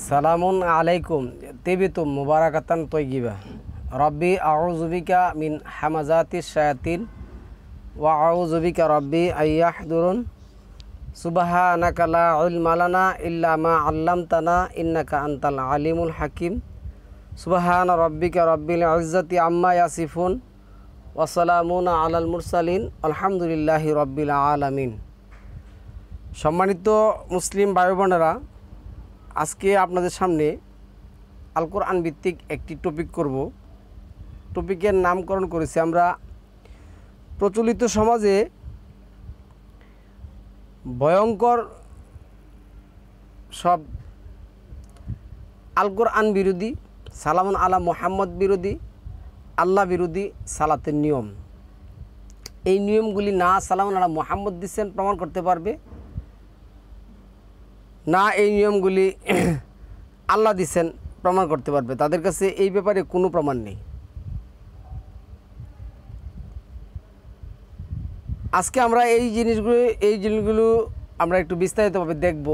সালামুন আলাইকুম তিবিতুম মুবারাকাতান তয়্যিবা রব্বি আউযু বিকা মিন হামাযাতিশ শায়াতিন ওয়া আউযু বিকা রব্বি আইয়াহদুরুন সুবহানাকা লা ইলমা লানা ইল্লা মা 'আল্লামতানা ইন্নাকা আনতাল আলিমুল হাকিম সুবহানা রাব্বিকা রাব্বিল ইজ্জাতি আম্মা ইয়াসিফুন ওয়া সালামুন আলাল মুরসালিন আলহামদুলিল্লাহি রাব্বিল আলামিন। সম্মানিত মুসলিম ভাই বোনেরা, আজকে আপনাদের সামনে আল কোরআন ভিত্তিক একটি টপিক করব। টপিকের নামকরণ করেছি আমরা প্রচলিত সমাজে ভয়ঙ্কর সব আল কোরআন বিরোধী, সালামুন আলা মুহাম্মদ বিরোধী, আল্লাহ বিরোধী সালাতের নিয়ম। এই নিয়মগুলি না সালামুন আলা মুহাম্মদ দিচ্ছেন প্রমাণ করতে পারবে, না এই নিয়মগুলি আল্লাহ দিচ্ছেন প্রমাণ করতে পারবে। তাদের কাছে এই ব্যাপারে কোনো প্রমাণ নেই। আজকে আমরা এই জিনিসগুলো আমরা একটু বিস্তারিতভাবে দেখব।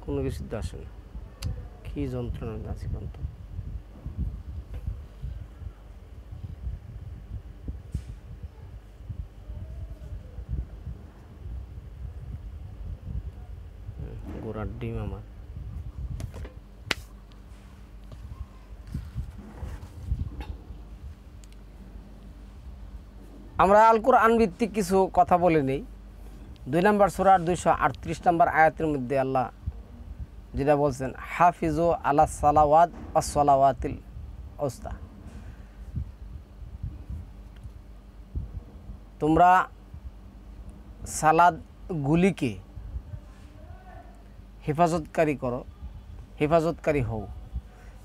কোনো কিছু আসে না, কী যন্ত্রণা আছে কন্ত। গোড়ার ডিম আমার। আমরা আল কোরআন ভিত্তিক কিছু কথা বলে নেই। 2 নম্বর সূরার 238 নম্বর আয়াতের মধ্যে আল্লাহ যেটা বলছেন, হাফিজু আলা সালাওয়াত ওয়াস সালাওয়াতিল উস্তা, তোমরা সালাদগুলিকে হেফাজতকারী হও,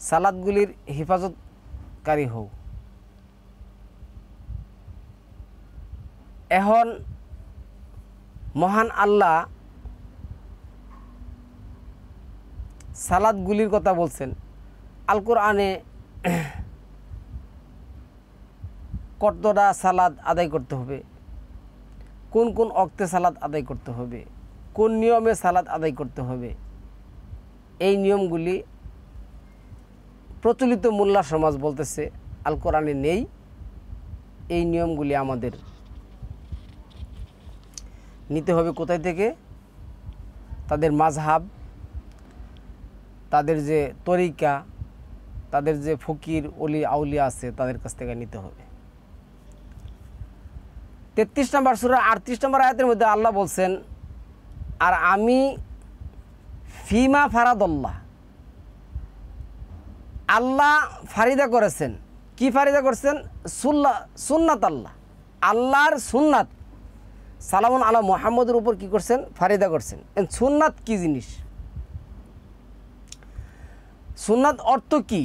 সালাদগুলির হেফাজতকারী হও। এখন মহান আল্লাহ সালাদগুলির কথা বলছেন। আল কোরআনে কতটা সালাদ আদায় করতে হবে, কোন কোন ওক্তে সালাদ আদায় করতে হবে, কোন নিয়মে সালাদ আদায় করতে হবে, এই নিয়মগুলি প্রচলিত মোল্লা সমাজ বলতেছে আল কোরআনে নেই। এই নিয়মগুলি আমাদের নিতে হবে কোথায় থেকে? তাদের মাযহাব, তাদের যে তরিকা, তাদের যে ফকির ওলি আউলিয়া আছে তাদের কাছ থেকে নিতে হবে। 33 নম্বর সূরা 38 নম্বর আয়াতের মধ্যে আল্লাহ বলছেন, আর আমি ফিমা ফারাদাল্লাহ, আল্লাহ ফারিদা করেছেন। কি ফারিদা করছেন? সুন্নাত আল্লাহ, আল্লাহর সুন্নাত সালামুন আলা মুহাম্মদের উপর কি করছেন? ফারিদা করছেন। সুন্নাত কি জিনিস? সুন্নাত অর্থ কি?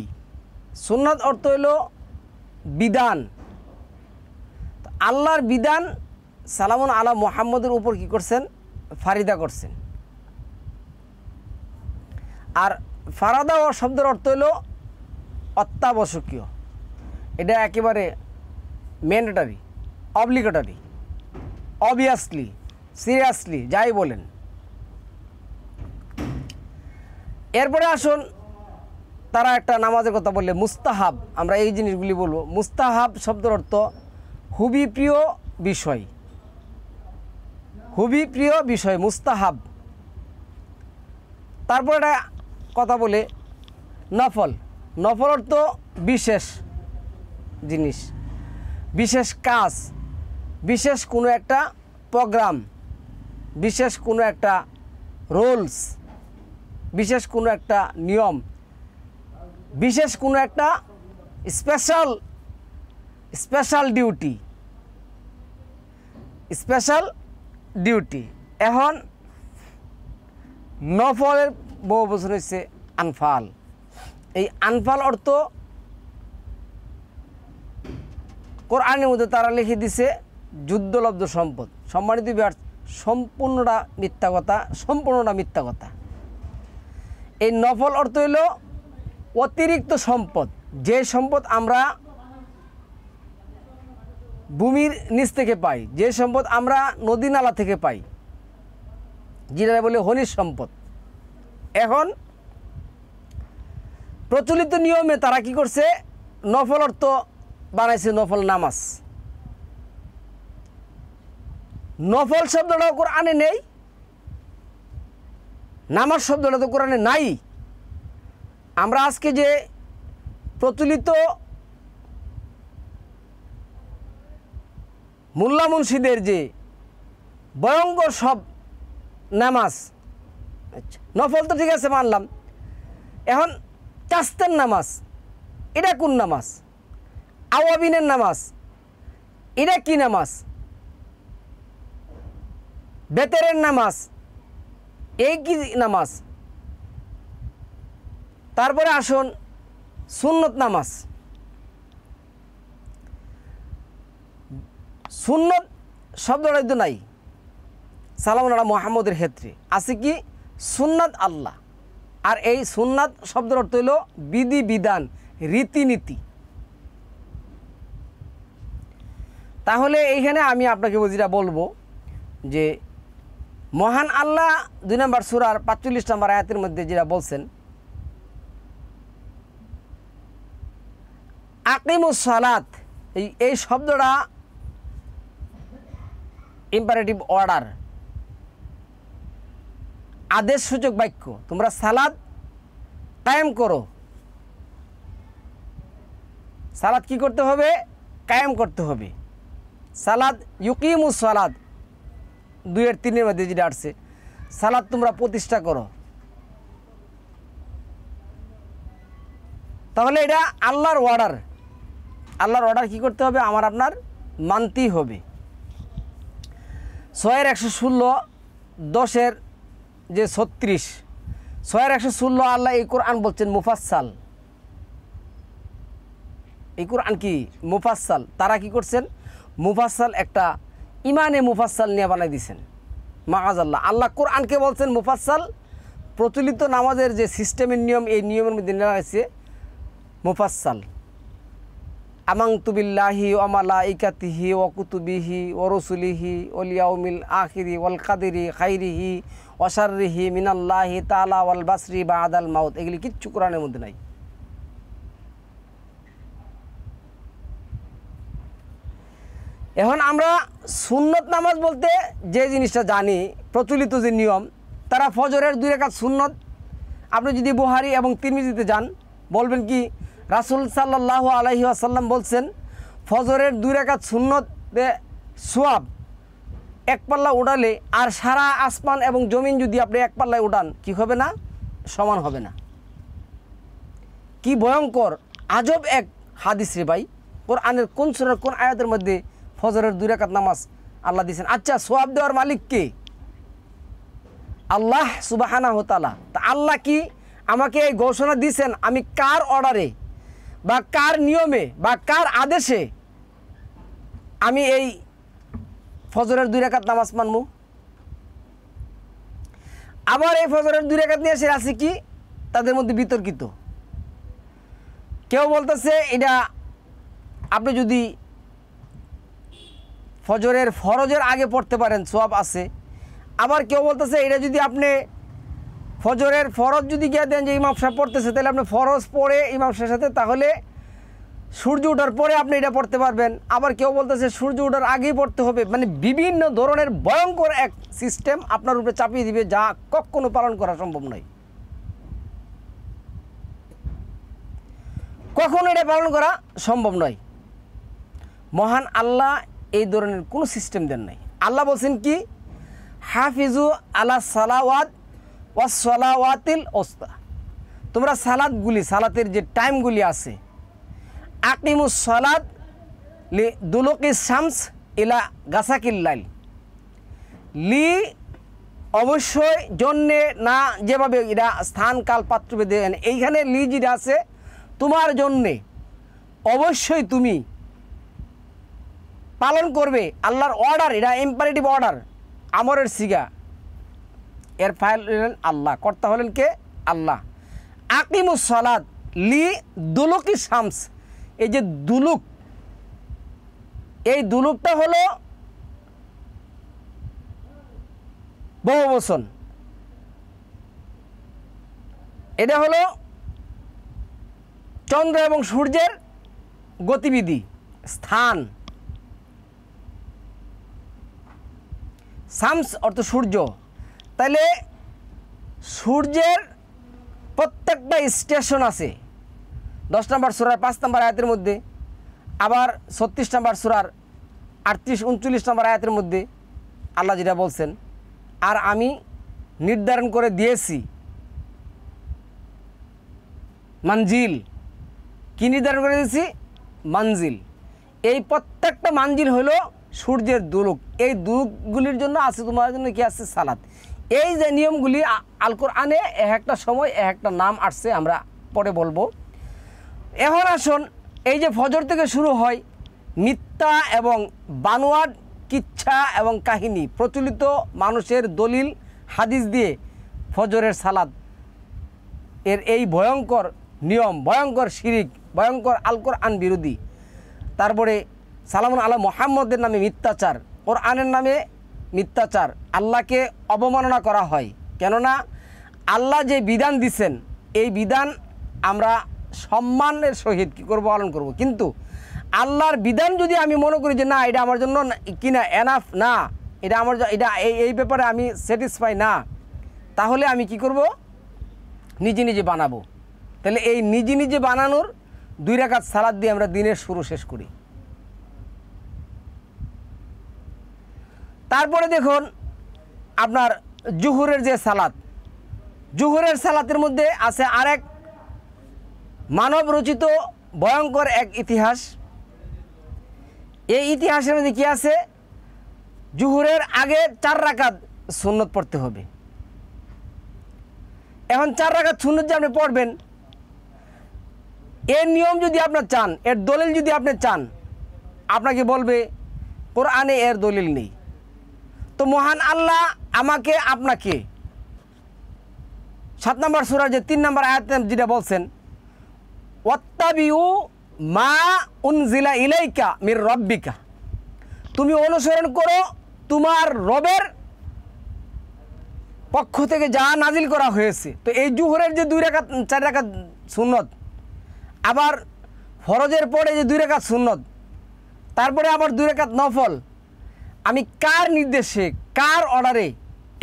সুন্নাত অর্থ হলো বিধান। আল্লাহর বিধান সালামুন আলা মুহাম্মদের উপর কি করছেন? ফারিদা করছেন। আর ফারাদা শব্দের অর্থ হলো অত্যাবশ্যকীয়। এটা একেবারে ম্যান্ডেটরি, অবলিগেটরি, অবভিয়াসলি, সিরিয়াসলি, যাই বলেন। এরপরে আসুন, তারা একটা নামাজের কথা বললে মুস্তাহাব, আমরা এই জিনিসগুলি বলবো। মুস্তাহাব শব্দের অর্থ খুবই প্রিয় বিষয়, খুবই প্রিয় বিষয় মুস্তাহাব। তারপর একটা কথা বলে নফল, নফল অর্থ বিশেষ জিনিস, বিশেষ কাজ, বিশেষ কোনো একটা প্রোগ্রাম, বিশেষ কোনো একটা রুলস, বিশেষ কোনো একটা নিয়ম, বিশেষ কোনো একটা স্পেশাল ডিউটি। এখন নফলের বহু বছর হচ্ছে আনফাল। এই আনফাল অর্থ কোরআনের মধ্যে তারা লিখে দিছে যুদ্ধলব্ধ সম্পদ। সম্মানিত বিহার, সম্পূর্ণটা মিথ্যা কথা, সম্পূর্ণটা মিথ্যা কথা। এই নফল অর্থ হইল অতিরিক্ত সম্পদ, যে সম্পদ আমরা ভূমির নিচ থেকে পাই, যে সম্পদ আমরা নদী নালা থেকে পাই, যেটা বলে খনিজ সম্পদ। এখন প্রচলিত নিয়মে তারা কি করছে, নফল অর্থ বানাইছে নফল নামাজ। নফল শব্দটা কোরআনে নেই, নামাজ শব্দটা তো কোরআনে নাই। আমরা আজকে যে প্রচলিত মোল্লা মুন্সিদের যে ভয়ঙ্কর সব নামাজ, আচ্ছা নফল তো ঠিক আছে মানলাম, এখন চাস্তের নামাজ এটা কোন নামাজ? আওয়াবিনের নামাজ এটা কি নামাজ? বেতেরের নামাজ এই কি নামাজ? তারপরে আসুন সুন্নত নামাজ। সুন্নত শব্দটা তো নাই সালামুন আলা মুহাম্মদের ক্ষেত্রে, আছে কি সুন্নাত আল্লাহ। আর এই সুন্নাত শব্দের অর্থ হইল বিধি বিধান, রীতিনীতি। তাহলে এইখানে আমি আপনাকে যেটা বলবো যে মহান আল্লাহ 2 নম্বর সূরার 45 নম্বর আয়াতের মধ্যে যেটা বলছেন, আকিমুস সালাত, এই শব্দটা ইম্পারেটিভ অর্ডার, আদেশসূচক বাক্য। তোমরা সালাত কায়েম করো। সালাত কি করতে হবে? কায়েম করতে হবে। সালাত ইউকিমুস সালাত 2-3 মধ্যে যেটা আসছে, সালাত তোমরা প্রতিষ্ঠা করো। তাহলে এটা আল্লাহর অর্ডার। আল্লাহর অর্ডার কি করতে হবে? আমার আপনার মানতেই হবে। 6-116, 10 যে 36, 6-116 আল্লাহ এই কোরআন বলছেন মুফাসসাল। এই কোরআন কি মুফাসসাল। তারা কি করছেন? মুফাসসাল একটা ইমানে মুফাসসাল নিয়ে বানাই দিয়েছেন মাআযাল্লাহ। আল্লাহ কোরআনকে বলছেন মুফাসসাল। প্রচলিত নামাজের যে সিস্টেমের নিয়ম, এই নিয়মের মধ্যে নেওয়া হয়েছে মুফাসসাল। আমানতু বিল্লাহি ওয়া মালাইকাতিহি ওয়া কুতুবিহি ওয়া রুসুলিহি ওয়াল ইয়াউমিল আখিরি ওয়াল কাদরি খাইরিহি ওয়া শাররিহি মিনাল্লাহি তাআলা ওয়াল বাসরি বাদাল মাউত। এগুলি কিচ্ছু কোরআনের মধ্যে নাই। এখন আমরা সুন্নত নামাজ বলতে যে জিনিসটা জানি, প্রচলিত যে নিয়ম, তারা ফজরের 2 রাকাত সুন্নত। আপনি যদি বুখারী এবং তিরমিজিতে যান, বলবেন কি রাসূল সাল্লাল্লাহু আলাইহি ওয়াসাল্লাম বলছেন ফজরের 2 রাকাত সুন্নতে সওয়াব 1 পাল্লা উঠালে আর সারা আসমান এবং জমিন যদি আপনি 1 পাল্লায় উঠান, কি হবে না? সমান হবে না। কি ভয়ঙ্কর আজব এক হাদিস রে ভাই। কোরআনের কোন সূরার কোন আয়াতের মধ্যে ফজরের 2 রাকাত নামাজ আল্লাহ দিয়েছেন? আচ্ছা, সওয়াব দেওয়ার মালিক কে? আল্লাহ সুবহানাহু ওয়া তাআলা। তা আল্লাহ কি আমাকে এই ঘোষণা দিয়েছেন আমি কার অর্ডারে বা কার নিয়মে বা কার আদেশে আমি এই ফজরের 2 রাকাত নামাজ মানবো? আবার এই ফজরের 2 রাকাত নিয়ে এসে আছে কি তাদের মধ্যে বিতর্কিত। কেউ বলতেছে এটা আপনি যদি ফজরের ফরজের আগে পড়তে পারেন সওয়াব আছে। আবার কেউ বলতেছে এটা যদি আপনি ফজরের ফরজ যদি গিয়ে দেন যে ইমাম সাহেব পড়তেছে, তাহলে আপনি ফরজ পড়ে ইমাম সাহেবের সাথে তাহলে সূর্য ওঠার পরে আপনি এটা পড়তে পারবেন। আবার কেউ বলতেছে সূর্য ওঠার আগেই পড়তে হবে। মানে বিভিন্ন ধরনের ভয়ঙ্কর এক সিস্টেম আপনার উপরে চাপিয়ে দিবে, যা কখনো পালন করা সম্ভব নয়। কখনো এটা পালন করা সম্ভব নয়। মহান আল্লাহ এই ধরনের কোনো সিস্টেম দেন নাই। আল্লাহ বলছেন কি হাফিজু আলা সালাওয়াত ওয়াস সালাওয়াতিল উস্তা। তোমরা সালাতগুলি, সালাতের যে টাইমগুলি আছে, আকিমুস সালাত লি দুলুকিস শামস ইলা গাসাকিল লাইল, লি অবশ্যই জন্যে না, যেভাবে এটা স্থান কাল পাত্র বেঁধে এইখানে লি যেটা আছে তোমার জন্যে, অবশ্যই তুমি পালন করবে, আল্লাহর অর্ডার, এটা ইম্পারেটিভ অর্ডার, আমরের সিগা, এর ফাইল হলেন আল্লাহ, কর্তা হলেন কে? আল্লাহ। আকিমুস সালাত লি দুলুকি শামস, এই যে দুলুক, এই দুলুকটা হলো বহুবচন, এটা হলো চন্দ্র এবং সূর্যের গতিবিধি, স্থান। শামস অর্থ সূর্য, তাহলে সূর্যের প্রত্যেকটা স্টেশন আছে 10 নম্বর সূরার 5 নম্বর আয়াতের মধ্যে, আবার 36 নম্বর সূরার 38-39 নম্বর আয়াতের মধ্যে আল্লাহ যেটা বলছেন। আর আমি নির্ধারণ করে দিয়েছি মঞ্জিল, কি নির্ধারণ করে দিয়েছি? মঞ্জিল। এই প্রত্যেকটা মঞ্জিল হলো সূর্যের দুলুক, এই দুলুকগুলির জন্য আছে তোমার জন্য কি আছে? সালাত। এই যে নিয়মগুলি আল কোরআনে এক একটা সময় এক একটা নাম আসছে, আমরা পরে বলবো। এখন আসুন, এই যে ফজর থেকে শুরু হয় মিথ্যা এবং বানোয়াট কিচ্ছা এবং কাহিনী, প্রচলিত মানুষের দলিল হাদিস দিয়ে ফজরের সালাত এর এই ভয়ঙ্কর নিয়ম, ভয়ঙ্কর শিরিক, ভয়ঙ্কর আল কোরআন বিরোধী। তারপরে সালামুন আলা মুহাম্মদের নামে মিথ্যাচার, কোরআনের নামে মিথ্যাচার, আল্লাহকে অবমাননা করা হয়। কেননা আল্লাহ যে বিধান দিচ্ছেন, এই বিধান আমরা সম্মানের সহিত কী করবো? পালন করব। কিন্তু আল্লাহর বিধান যদি আমি মনে করি যে না, এটা আমার জন্য কিনা এনাফ না, এটা আমার, এটা এই ব্যাপারে আমি স্যাটিসফাই না, তাহলে আমি কি করব? নিজে নিজে বানাবো। তাহলে এই নিজে নিজে বানানোর 2 রাকাত সালাত দিয়ে আমরা দিনের শুরু শেষ করি। তারপরে দেখুন আপনার জুহুরের যে সালাত, জুহুরের সালাতের মধ্যে আছে আরেক মানব রচিত ভয়ঙ্কর এক ইতিহাস। এই ইতিহাসের মধ্যে কি আছে? জুহুরের আগে 4 রাকাত সুন্নত পড়তে হবে। এখন 4 রাকাত সুন্নত যে আপনি পড়বেন, এর নিয়ম যদি আপনার চান, এর দলিল যদি আপনি চান, আপনাকে বলবে কোরআনে এর দলিল নেই। তো মহান আল্লাহ আমাকে আপনাকে 7 নম্বর সূরার যে 3 নম্বর আয়াতে যেটা বলছেন, ওয়াত্তাবিউ মা উনজিলা ইলাইকা মির রব্বিকা, তুমি অনুসরণ করো তোমার রবের পক্ষ থেকে যা নাজিল করা হয়েছে। তো এই জুহরের যে 2 রাকাত 4 রাকাত সুন্নত, আবার ফরজের পরে যে 2 রাকাত সুন্নত, তারপরে আবার 2 রাকাত নফল, আমি কার নির্দেশে, কার অর্ডারে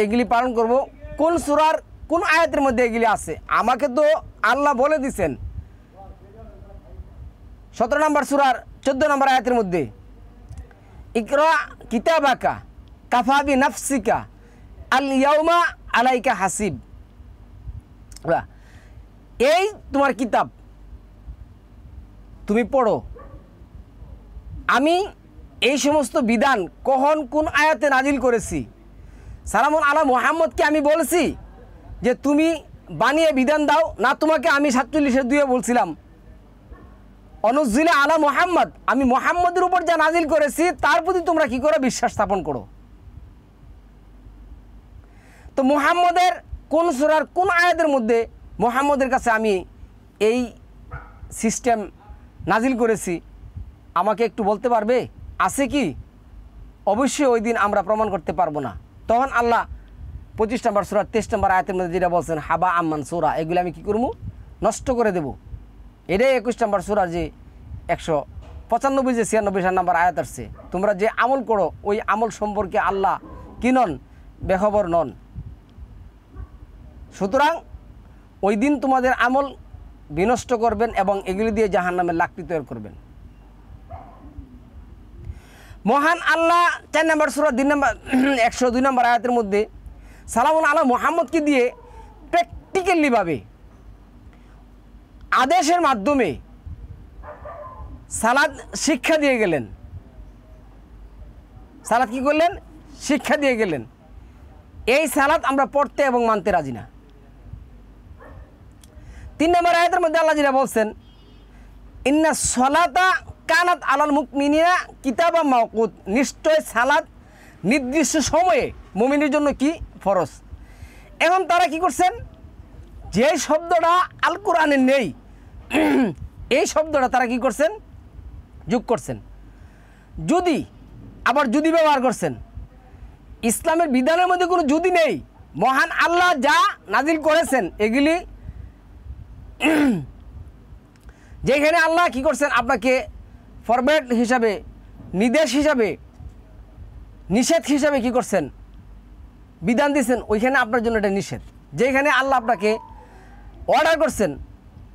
এগুলি পালন করব? কোন সূরার কোন আয়াতের মধ্যে এগুলি আছে? আমাকে তো আল্লাহ বলে দিছেন 17 নম্বর সূরার 14 নম্বর আয়াতের মধ্যে, ইকরা কিতাবাকা কাফা বিনাফসিকা আল ইয়াউমা আলাইকা হাসিব। এই তোমার কিতাব, তুমি পড়ো। আমি এই সমস্ত বিধান কখন কোন আয়াতে নাজিল করেছি? সালামুন আলা মুহাম্মদকে আমি বলছি যে তুমি বানিয়ে বিধান দাও না? তোমাকে আমি 47-2 বলছিলাম অনুজ্জিলা আলা মুহাম্মদ, আমি মুহাম্মদের উপর যা নাজিল করেছি তার প্রতি তোমরা কি করো? বিশ্বাস স্থাপন করো। তো মুহাম্মদের কোন সূরার কোন আয়াতের মধ্যে মুহাম্মদের কাছে আমি এই সিস্টেম নাজিল করেছি? আমাকে একটু বলতে পারবে? আছে কি? অবশ্যই ওই দিন আমরা প্রমাণ করতে পারবো না। তখন আল্লাহ 25 নম্বর সূরা 23 নম্বর আয়াতের মধ্যে যেটা বলছেন হাবা আম্মান সূরা, এগুলো আমি কি করবো? নষ্ট করে দেব। এটাই 21 নম্বর সূরা যে 195 যে 96 নম্বর আয়াত আসছে, তোমরা যে আমল করো ওই আমল সম্পর্কে আল্লাহ কি নন? বেখবর নন। সুতরাং ওই দিন তোমাদের আমল বিনষ্ট করবেন এবং এগুলি দিয়ে জাহান্নামের লাকড়ি তৈরি করবেন। মহান আল্লাহ 4 নম্বর সূরা 102 নম্বর আয়াতের মধ্যে সালামুন আলা মুহাম্মদকে দিয়ে প্র্যাকটিক্যালিভাবে আদেশের মাধ্যমে সালাত শিক্ষা দিয়ে গেলেন। সালাত কি করলেন? শিক্ষা দিয়ে গেলেন। এই সালাত আমরা পড়তে এবং মানতে রাজি না। 3 নম্বর আয়াতের মধ্যে আল্লাহ যেটা বলছেন, ইন্না সলাতা কানাত আলাল মুমিনিনা কিতাবাম মাওকুত, নিশ্চয় সালাত নির্দিষ্ট সময়ে মুমিনের জন্য কি ফরজ। এখন তারা কি করছেন, যে শব্দটা আল কোরআনে নেই এই শব্দটা তারা কি করছেন, যোগ করছেন। যদি আবার যদি ব্যবহার করছেন, ইসলামের বিধানের মধ্যে কোনো যদি নেই, মহান আল্লাহ যা নাজিল করেছেন এগুলি যেখানে আল্লাহ কি করছেন আপনাকে ফরম্যাট হিসাবে, নির্দেশ হিসাবে, নিষেধ হিসাবে কি করছেন বিধান দিয়েছেন, ওইখানে আপনার জন্য এটা নিষেধ। যেখানে আল্লাহ আপনাকে অর্ডার করছেন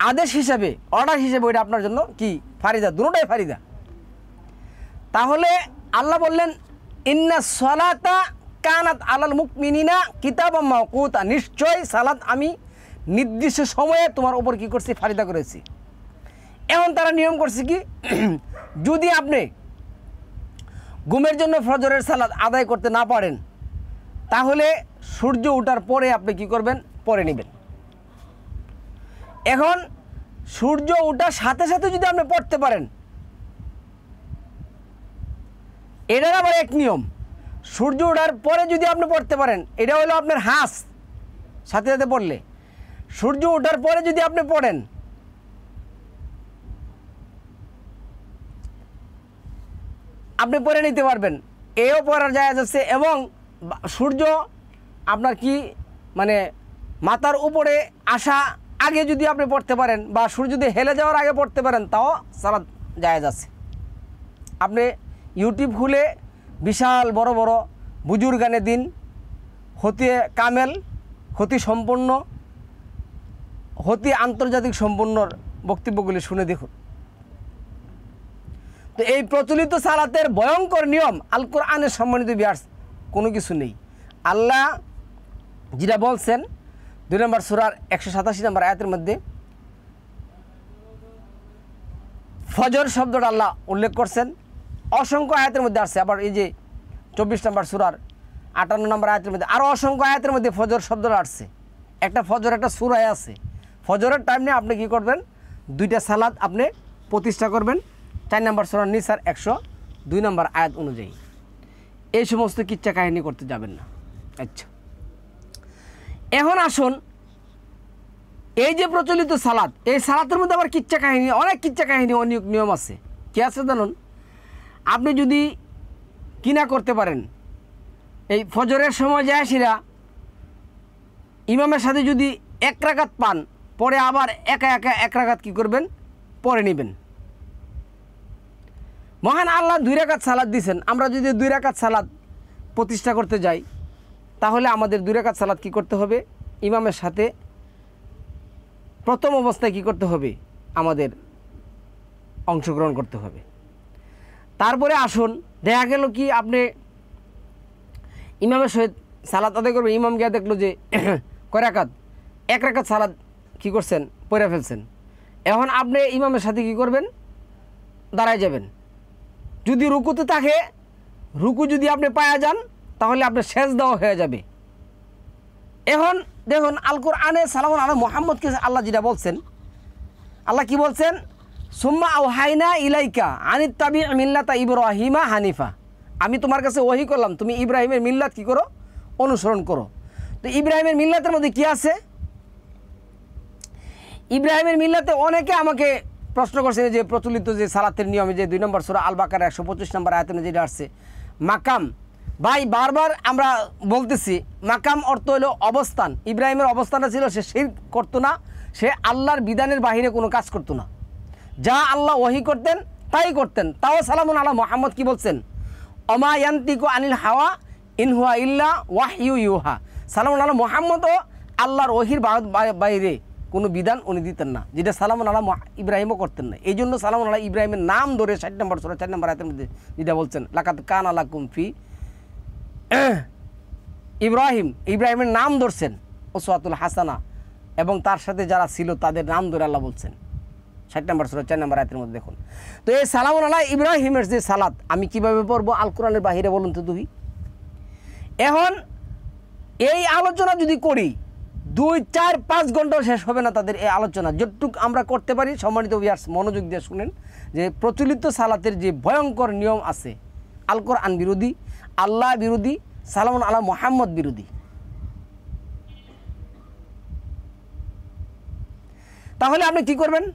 আদেশ হিসাবে, অর্ডার হিসেবে, ওইটা আপনার জন্য কি ফারিদা, দুটোটাই ফারিদা। তাহলে আল্লাহ বললেন ইন্না সালাতা কানাত আলাল মুমিনিনা কিতাবাম মাওকুতা, নিশ্চয় সালাত আমি নির্দিষ্ট সময়ে তোমার উপর কি করছি, ফারিদা করেছি। এখন তারা নিয়ম করছে কি, যদি আপনি ঘুমের জন্য ফজরের সালাত আদায় করতে না পারেন, তাহলে সূর্য ওঠার পরে আপনি কি করবেন, পরে নেবেন। এখন সূর্য ওঠার সাথে সাথে যদি আপনি পড়তে পারেন, এটার আবার এক নিয়ম, সূর্য ওঠার পরে যদি আপনি পড়তে পারেন, এটা হলো আপনার হাঁস সাথে সাথে পড়লে। সূর্য ওঠার পরে যদি আপনি পড়েন, আপনি পরে নিতে পারবেন, এও পড়ার জায়েজ আছে। এবং সূর্য আপনার কি মানে মাথার উপরে আসা আগে যদি আপনি পড়তে পারেন, বা সূর্য যদি হেলে যাওয়ার আগে পড়তে পারেন, তাও সালাত জায়েজ আছে। আপনি ইউটিউব খুলে বিশাল বড় বড় বুজুর্গানে দিন, হতে কামেল, হতি সম্পন্ন, হতি আন্তর্জাতিক সম্পন্নর বক্তব্যগুলি শুনে দেখুন। তো এই প্রচলিত সালাতের ভয়ঙ্কর নিয়ম আল কোরআনের সম্মানিত বিয়ার্স কোনো কিছু নেই। আল্লাহ যেটা বলছেন 2 নম্বর সূরার 187 নম্বর আয়াতের মধ্যে ফজর শব্দটা আল্লাহ উল্লেখ করছেন, অসংখ্য আয়াতের মধ্যে আসছে। আবার এই যে 24 নম্বর সূরার 58 নম্বর আয়াতের মধ্যে আরও অসংখ্য আয়াতের মধ্যে ফজর শব্দটা আসছে। একটা ফজর একটা সূরায় আছে। ফজরের টাইম নিয়ে আপনি কি করবেন, 2টা সালাত আপনি প্রতিষ্ঠা করবেন 4 নম্বর সূরার নিসার 102 নম্বর আয়াত অনুযায়ী। এই সমস্ত কিচ্ছা কাহিনী করতে যাবেন না। আচ্ছা, এখন আসুন, এই যে প্রচলিত সালাত, এই সালাতের মধ্যে আবার কিচ্ছা কাহিনী, অনেক কিচ্ছা কাহিনী, অনেক নিয়ম আছে। কি আছে জানুন, আপনি যদি কিনা করতে পারেন, এই ফজরের সময় যায় সেরা ইমামের সাথে যদি 1 রাকাত পান, পরে আবার একা একা 1 রাকাত কী করবেন, পরে নেবেন। মহান আল্লাহ 2 রাকাত সালাত দিয়েছেন, আমরা যদি 2 রাকাত সালাত প্রতিষ্ঠা করতে যাই, তাহলে আমাদের 2 রাকাত সালাত কী করতে হবে, ইমামের সাথে প্রথম অবস্থায় কী করতে হবে, আমাদের অংশগ্রহণ করতে হবে। তারপরে আসুন, দেখা গেল কি আপনি ইমামের সহিত সালাত আদায় করবেন, ইমাম গিয়া দেখলো যে কয় রাকাত, 1 রাকাত সালাত কী করছেন, পড়ে ফেলছেন। এখন আপনি ইমামের সাথে কী করবেন, দাঁড়ায় যাবেন। যদি রুকুতে থাকে, রুকু যদি আপনি পায়া যান, তাহলে আপনার সেজদাও হয়ে যাবে। এখন দেখুন আল কোরআনে সালামুন আলা মুহাম্মদকে আল্লাহ যেটা বলছেন, আল্লাহ কি বলছেন, সুম্মা আওহাইনা ইলাইকা আনিত্তাবি মিল্লাতা ইব্রাহিমা হানিফা, আমি তোমার কাছে ওহী করলাম তুমি ইব্রাহিমের মিল্লাত কী করো, অনুসরণ করো। তো ইব্রাহিমের মিল্লাতের মধ্যে কি আছে, ইব্রাহিমের মিল্লাতে অনেকে আমাকে প্রশ্ন করছে যে প্রচলিত যে সালাতের নিয়মে যে 2 নম্বর সূরা আল বাকারা 125 নম্বর আয়াতে যেটা আসছে মাকাম, ভাই বারবার আমরা বলতেছি মাকাম অর্থ হলো অবস্থান। ইব্রাহিমের অবস্থানটা ছিল সে শিরক করতো না, সে আল্লাহর বিধানের বাহিরে কোনো কাজ করতো না, যা আল্লাহ ওহী করতেন তাই করতেন। তাও সালামুন আলা মুহাম্মদ কি বলছেন, অমা ইয়ান্তিকু আনিল হাওয়া ইন হুয়া ইল্লা ওয়াহয়ু ইউহা, সালামুন আলা মুহাম্মদও আল্লাহর ওহীর বাইরে কোনো বিধান উনি দিতেন না, যেটা সালামুন আলা ইব্রাহিমও করতেন না। এই জন্য সালামুন আলা ইব্রাহিমের নাম ধরে 60 নম্বর সূরা 4 নম্বর আয়াতের মধ্যে যেটা বলছেন লাকাদ কানা লাকুম ফি ইব্রাহিম, ইব্রাহিমের নাম ধরছেন উসওয়াতুল হাসানা, এবং তার সাথে যারা ছিল তাদের নাম ধরে আল্লাহ বলছেন 60 নম্বর সূরা 4 নম্বর আয়াতের মধ্যে। দেখুন তো এই সালামুন আলা ইব্রাহিমের যে সালাত আমি কিভাবে পড়বো আল কোরআনের বাহিরে, বলুন তো দুই। এখন এই আলোচনা যদি করি 2, 4, 5 ঘন্টাও শেষ হবে না তাদের এই আলোচনা। যতটুকু আমরা করতে পারি, সম্মানিত ভিউয়ার্স মনোযোগ দিয়ে শুনেন, যে প্রচলিত সালাতের যে ভয়ঙ্কর নিয়ম আছে, আল কোরআন বিরোধী, আল্লাহ বিরোধী, সালামুন আলা মুহাম্মদ বিরোধী। তাহলে আপনি কি করবেন?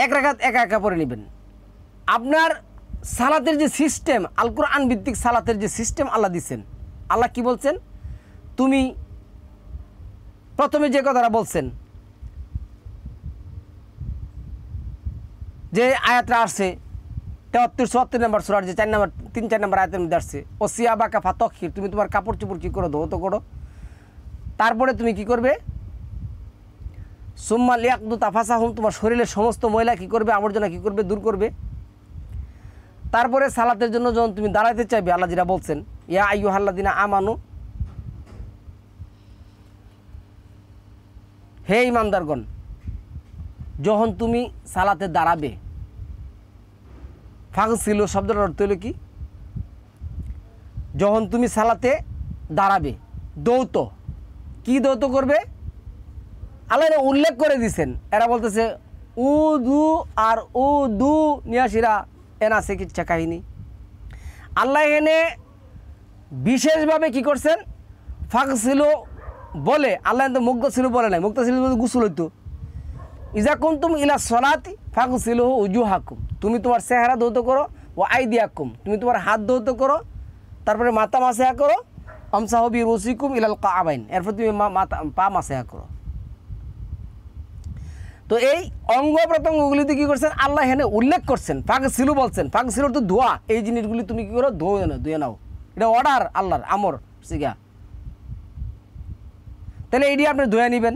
এক রাকাত একা একা পড়ে নেবেন। আপনার সালাতের যে সিস্টেম, আল কোরআন ভিত্তিক সালাতের যে সিস্টেম আল্লাহ দিচ্ছেন, আল্লাহ কি বলছেন? তুমি প্রথমে যে কথাটা বলছেন, যে আয়াতটা আসছে 73-74 নম্বর সূরার যে 3-4 নম্বর আয়াতের মধ্যে আসছে, ও সিয়াবাকা ফাতখির, তুমি তোমার কাপড় চোপড় কী করো, ধৌত করো। তারপরে তুমি কি করবে? সুম্মা লিয়াকদু তাফাসাহুম, তোমার শরীরের সমস্ত ময়লা কী করবে, আবর্জনা কী করবে, দূর করবে। তারপরে সালাতের জন্য যখন তুমি দাঁড়াইতে চাইবে, আল্লাহ যেটা বলছেন, ইয়া আইয়ুহাল্লাযিনা আমানু, হে ইমানদারগণ, যখন তুমি সালাতে দাঁড়াবে, ফাগসিলু শব্দটার অর্থ হলো কি? যখন তুমি সালাতে দাঁড়াবে, দৌত, কি দৌত করবে? আল্লাহ এটা উল্লেখ করে দিছেন। এরা বলতেছে উ দু আর উ দু নিয়াসিরা এনা আছে কিচ্ছা কাহিনী। আল্লাহ এনে বিশেষভাবে কি করছেন? ফাগসিলু বলে, আল্লাহ তো মুগতাসিলু বলে নাই, মুগতাসিলু গোসল হইতো। ইজা কুনতুম ইলা সলাতি ফাগসিলু উজুহাকুম, তুমি তোমার চেহারা ধৌত করো, ও আইদিয়াকুম, তুমি তোমার হাত ধৌত করো, তারপরে মাথা মাসেহা করো, আমসাহু বিরুসিকুম ইলাল কাআবাইন, এরপর তুমি মাথা পা মাসেহা করো। তো এই অঙ্গ প্রত্যঙ্গগুলিতে কী করছেন? আল্লাহ এখানে উল্লেখ করছেন, ফাগসিলু বলছেন। ফাগসিলু তো ধোয়া, এই জিনিসগুলি তুমি কী করো? ধুয়ে নাও। এটা অর্ডার আল্লাহর, আমর শিখা। তাহলে এইটি আপনি ধুয়ে নেবেন।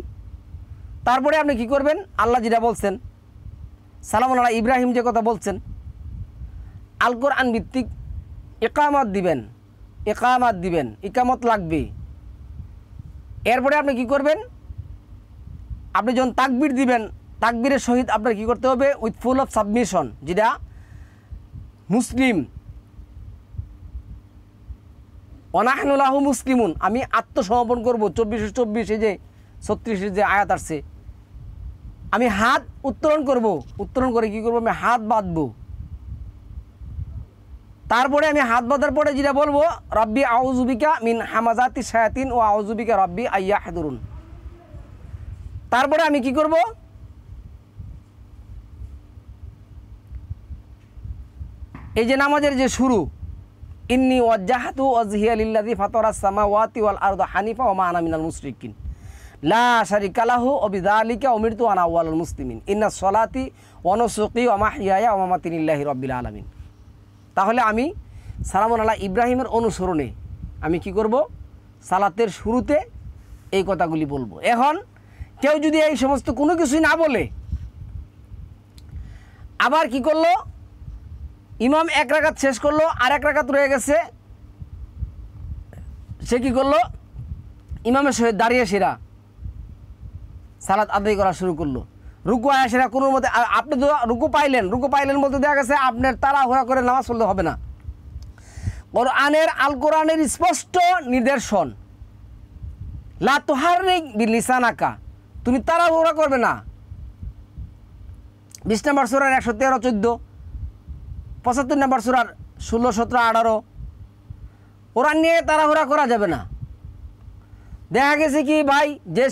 তারপরে আপনি কি করবেন? আল্লাহ যেটা বলছেন, সালামুন আলা ইব্রাহিম যে কথা বলছেন, আল কোরআন ভিত্তিক ইকামত দিবেন, ইকামত লাগবে। এরপরে আপনি কি করবেন? আপনি যখন তাকবীর দিবেন, তাকবীরের সহিত আপনার কি করতে হবে? উইথ ফুল অফ সাবমিশন, যেটা মুসলিম, ওয়ানাহনু লাহু মুসলিমুন, আমি আত্মসমর্পণ করব। 24 যে 36 যে আয়াত আসছে, আমি হাত উত্তোলন করব, উত্তোলন করে কি করব? আমি হাত বাঁধবো। তারপরে আমি হাত বাঁধার পরে যেটা বলবো, রব্বি আউযু বিকা মিন হামাযাতি শায়াতিন ও আউযু বিকা রব্বি আইয়াহদুরুন। তারপরে আমি কি করব? এই যে নামাজের যে শুরু, ইন্নী ওয়াজ্জাহাতু ওয়াজহিয়া লিল্লাযী ফাতারাস সামাওয়াতি ওয়াল আরদা হানিফা ওয়া মা আনা মিনাল মুশরিকিন লা শারিকা লাহু ওয়া বিযালিকা উমিরতু আনা আউয়ালুল মুসলিমিন ইন্নাস সলাতি ওয়া নুসুকি ওয়া মাহইয়ায়া ওয়া মামাতি লিল্লাহি রাব্বিল আলামিন। তাহলে আমি সালামুন আলা ইব্রাহিমের অনুসরণে আমি কি করব? সালাতের শুরুতে এই কথাগুলি বলবো। এখন কেউ যদি এই সমস্ত কোনো কিছুই না বলে, আবার কি করলো? ইমাম এক রাকাত শেষ করলো, আর এক রাকাত রয়ে গেছে, সে কি করলো? ইমামের সহিত দাঁড়িয়ে সেরা সালাত আদায় করা শুরু করলো। রুকু আয়া সেরা কোনো মতে, আপনি তো রুকু পাইলেন বলতে দেখা গেছে আপনার তাড়াহুড়া করে নামাজ পড়লে হবে না। আল কোরআনের স্পষ্ট নির্দেশন, লা তুহাররিক বিলিসানাকা, তুমি তাড়াহুড়া করবে না। 20 নম্বর সূরার 113-14, 75 নম্বর সূরার 16, 17, 18। কোরআন নিয়ে তাড়াহুড়া করা যাবে না। দেখা গেছে কি ভাই, যে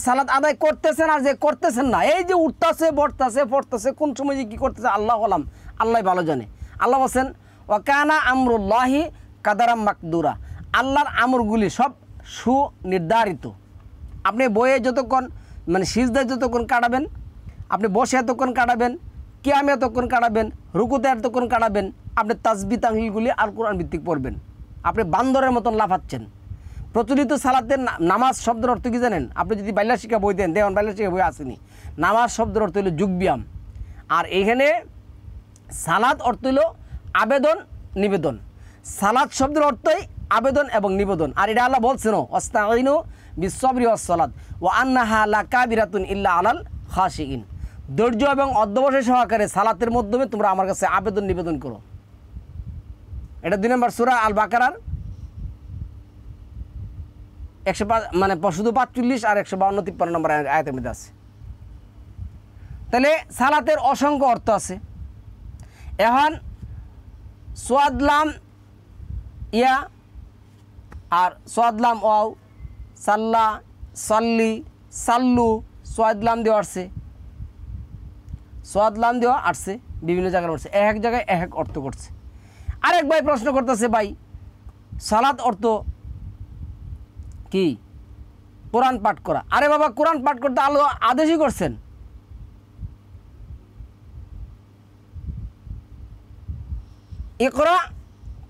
সালাত আদায় করতেছেন আর যে করতেছেন না, এই যে উঠতেছে বসতেছে পড়তেছে, কোন সময় যে কী করতেছে আল্লাহ আলাম, আল্লাহ ভালো জানে। আল্লাহ বলছেন ওয়া কানা আমরুল্লাহি কাদারাম মাকদুরা, আল্লাহর আমরগুলি সব সুনির্ধারিত। আপনি বইয়ে যতক্ষণ মানে সিজদায় যতক্ষণ কাটাবেন, আপনি বসে এতক্ষণ কাটাবেন, কিয়ামে এতক্ষণ কাটাবেন, রুকুতে এতক্ষণ কাটাবেন, আপনি তাসবিহ তাহলিলগুলি আল কোরআন ভিত্তিক পড়বেন। আপনি বান্দরের মতন লাফাচ্ছেন। প্রচলিত সালাতের নামাজ শব্দের অর্থ কি জানেন? আপনি যদি বাইলা শিক্ষা বই দেন, দেখুন বাইলা শিক্ষা বই আসেনি। নামাজ শব্দের অর্থ হলো যোগব্যায়াম, আর এখানে সালাত অর্থ হলো আবেদন নিবেদন। সালাত শব্দের অর্থই আবেদন এবং নিবেদন। আর এটা আল্লাহ বলছেন ওয়াস্তাঈনু বিস-সাবরি ওয়াস-সালাত ওয়া আন্নাহা লাকাবিরাতুন ইল্লা আলাল খাশিইন, ধৈর্য এবং অধ্যবসায় সহকারে সালাতের মাধ্যমে তোমরা আমার কাছে আবেদন নিবেদন করো। এটা 2 নম্বর সূরা আল বাকারার 105 মানে শুধু 45 আর 152-53 নম্বর আয়াতের মধ্যে আছে। তাহলে সালাতের অসংখ্য অর্থ আছে। এখন সোয়াদলাম ইয়া আর সোয়াদলাম ওয়াও, সাল্লা, সাল্লি, সাল্লু, সোয়াদলাম দেওয়া আসছে, সোয়াদলাম দেওয়া আসছে, বিভিন্ন জায়গায় আসছে, এক জায়গায় এক অর্থ করছে। আরেক ভাই প্রশ্ন করতেছে, ভাই সালাত অর্থ কি? কোরআন পাঠ করা। আরে বাবা, কোরআন পাঠ করতে আল্লাহ আদেশই করছেন। ইকরা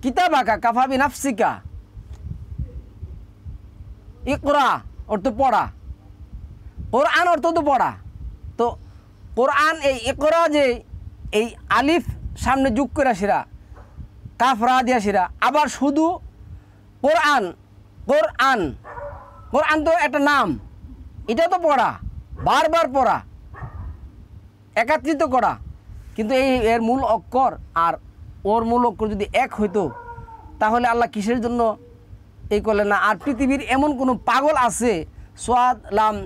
কিতাবাকা কাফা বিনাফসিকা, ইকরা অর্থ পড়া, কোরআন অর্থ তো পড়া। তো কোরআন এই ইকরা যে এই আলিফ সামনে যোগ করে আসিরা, কাফ রা দিয়া আসিরা, আবার শুধু কোরআন, কোরআন, কোরআন তো একটা নাম, এটা তো পড়া, বারবার পড়া, একাত্রিত করা। কিন্তু এই এর মূল অক্ষর আর ওর মূল অক্ষর যদি এক হইতো তাহলে আল্লাহ কিসের জন্য এই করলেন না? আর পৃথিবীর এমন কোনো পাগল আছে সোয়াদ লাম